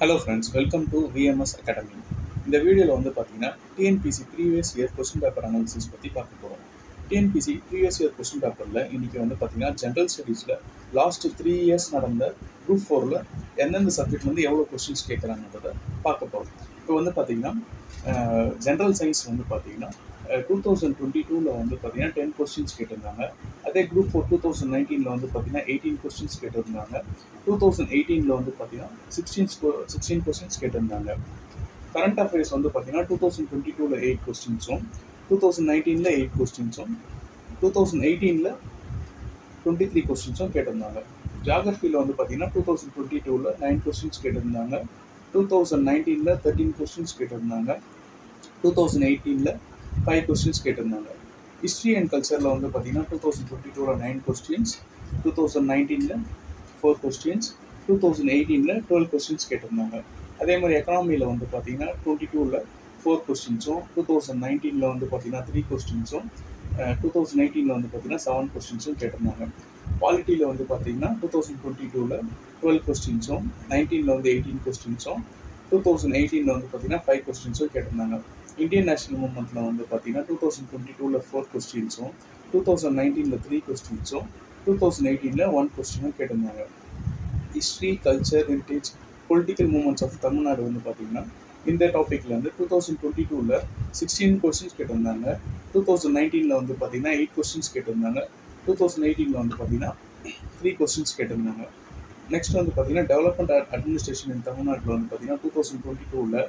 Hello friends, welcome to VMS academy. இந்த வீடியோவில் வந்து பார்த்தீங்கன்னா TNPSC previous year question paper analysis பற்றி பார்க்க போகிறோம். டிஎன்பிசி ப்ரீவியஸ் இயர் கொஸ்டின் பேப்பரில் இன்றைக்கி வந்து பார்த்தீங்கன்னா ஜென்ரல் ஸ்டடீஸில் லாஸ்ட் 3 இயர்ஸ் நடந்த குரூப் 4ல் எந்தெந்த சப்ஜெக்ட்லேருந்து எவ்வளோ கொஸ்டின்ஸ் கேட்குறாங்கன்றதை பார்க்க போகிறோம். இப்போ வந்து பார்த்தீங்கன்னா ஜென்ரல் சயின்ஸ் வந்து பார்த்தீங்கன்னா 2022 வந்து பார்த்தீங்கன்னா 10 கொஸ்டின்ஸ் கேட்டிருந்தாங்க. அதே குரூப் 4 2019 வந்து பார்த்தீங்கன்னா 18 கொஸ்டின்ஸ் கேட்டிருந்தாங்க. 2018 வந்து பார்த்தீங்கன்னா 16 கொஸ்டின்ஸ் கேட்டிருந்தாங்க. கரண்ட் அஃபேர்ஸ் வந்து பார்த்தீங்கன்னா 2022 8 கொஸ்டின்ஸும் 2019 8 கொஸ்டின்ஸும் 2018 23 கொஸ்டின்ஸும் கேட்டிருந்தாங்க. ஜியாகிரஃபியில் வந்து பார்த்தீங்கன்னா 2022 9 கொஸ்டின்ஸ் கேட்டிருந்தாங்க. 2019 13 கொஸ்டின்ஸ் கேட்டிருந்தாங்க. 2018 5 கொஸ்டின்ஸ் கேட்டிருந்தாங்க. ஹிஸ்ட்ரி அண்ட் கல்ச்சரில் வந்து பார்த்தீங்கன்னா 2022 9 கொஸ்டின்ஸ், 2019 4 கொஸ்டின்ஸ், 2018 12 கொஸ்டின்ஸ் கேட்டிருந்தாங்க. அதே மாதிரி எக்கனாமியில் வந்து பார்த்தீங்கன்னா 22 4 கொஸ்டின்ஸும், 2019 வந்து பார்த்தீங்கன்னா 3 கொஸ்டின்ஸும், 2018 வந்து பார்த்தீங்கன்னா 7 கொஸ்டின்ஸும் கேட்டிருந்தாங்க. பாலிட்டியில் வந்து பார்த்தீங்கன்னா 2022 12 கொஸ்டின்ஸும், 19 வந்து 18 கொஸ்டின்ஸும், 2018 வந்து பார்த்தீங்கன்னா 5 கொஸ்டின்ஸும் கேட்டிருந்தாங்க. இந்தியன் நேஷனல் மூவ்மெண்ட்டில் வந்து பார்த்தீங்கன்னா 2022 4 கொஸ்டின்ஸும், 2019 3 கொஸ்டின்ஸும், 2018 1 கொஸ்டினும் கேட்டிருந்தாங்க. History, culture, heritage, political movements of Tamil Nadu வந்து பார்த்தீங்கன்னா இந்த டாப்பிக்கில் வந்து 2022 16 கொஸ்டின்ஸ் கேட்டிருந்தாங்க. 2019 வந்து பார்த்தீங்கன்னா 8 கொஸ்டின்ஸ் கேட்டிருந்தாங்க. 2018 வந்து பார்த்தீங்கன்னா 3 கொஸ்டின்ஸ் கேட்டிருந்தாங்க. நெக்ஸ்ட் வந்து பார்த்தீங்கன்னா டெவலப்மெண்ட் அட்மினிஸ்ட்ரேஷன் இன் தமிழ்நாட்டில் வந்து பார்த்தீங்கன்னா 2022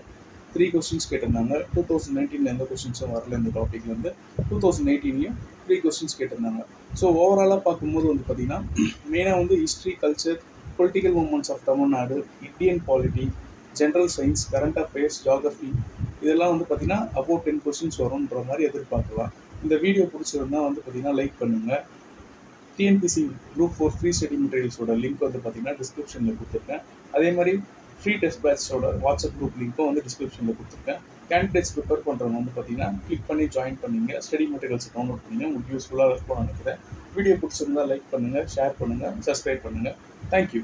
3 கொஸ்டின்ஸ் கேட்டிருந்தாங்க. 2019 எந்த கொஸ்டின்ஸும் வரல இந்த டாப்பிக்ல இருந்து. 2018 3 கொஸ்டின்ஸ் கேட்டிருந்தாங்க. ஸோ ஓவராலாக பார்க்கும்போது வந்து பார்த்தீங்கன்னா மெயினாக வந்து history, culture, political movements of Tamil Nadu, Indian polity, general science, current affairs, geography இதெல்லாம் வந்து பார்த்தீங்கன்னா அபவுட் 10 கொஸ்டின்ஸ் வரும்ன்ற மாதிரி எதிர்பார்க்கலாம். இந்த வீடியோ பிடிச்சிருந்தா வந்து பார்த்தீங்கன்னா லைக் பண்ணுங்கள். டிஎன்பிசி குரூப் 4 ஃப்ரீ ஸ்டடி மெட்டீரியல்ஸோட லிங்க் வந்து பார்த்தீங்கன்னா டிஸ்கிரிப்ஷனில் கொடுத்துருக்கேன். அதே மாதிரி ஃப்ரீ டெஸ்ட் பேட்சோட வாட்ஸ்அப் குரூப் லிங்க்கும் வந்து டிஸ்கிரிப்ஷனில் கொடுத்துருக்கேன். கேண்டிடேட்ஸ் ப்ரிப்பேர் பண்ணுறவங்க வந்து பார்த்தீங்கன்னா கிளிக் பண்ணி ஜாயின் பண்ணிங்க, ஸ்டடி மெட்டீரியல்ஸ் டவுன்லோட் பண்ணிங்க. உங்களுக்கு யூஸ்ஃபுல்லாக இருக்கும்னு நினைக்கிறேன். வீடியோ பிடிச்சிருந்தா லைக் பண்ணுங்கள், ஷேர் பண்ணுங்கள், சப்ஸ்கிரைப் பண்ணுங்கள். தேங்க்யூ.